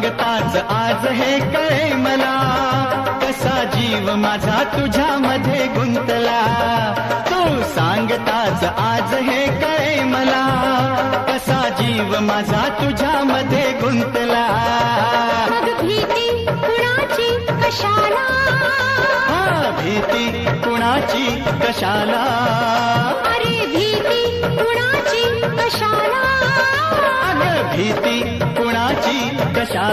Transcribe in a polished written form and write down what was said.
सांगताच आज हे कळे मला, कसा जीव माझा तुझ्यामध्ये गुंतला. तू सांगताच आज हे कळे मला, कसा जीव माझा तुझ्यामध्ये गुंतला. मग भीती कुणाची कशाला, भीती कुणाची कशाला, अरे भीती कुणाची कशाला, अगं भीती कुणाची कशाला.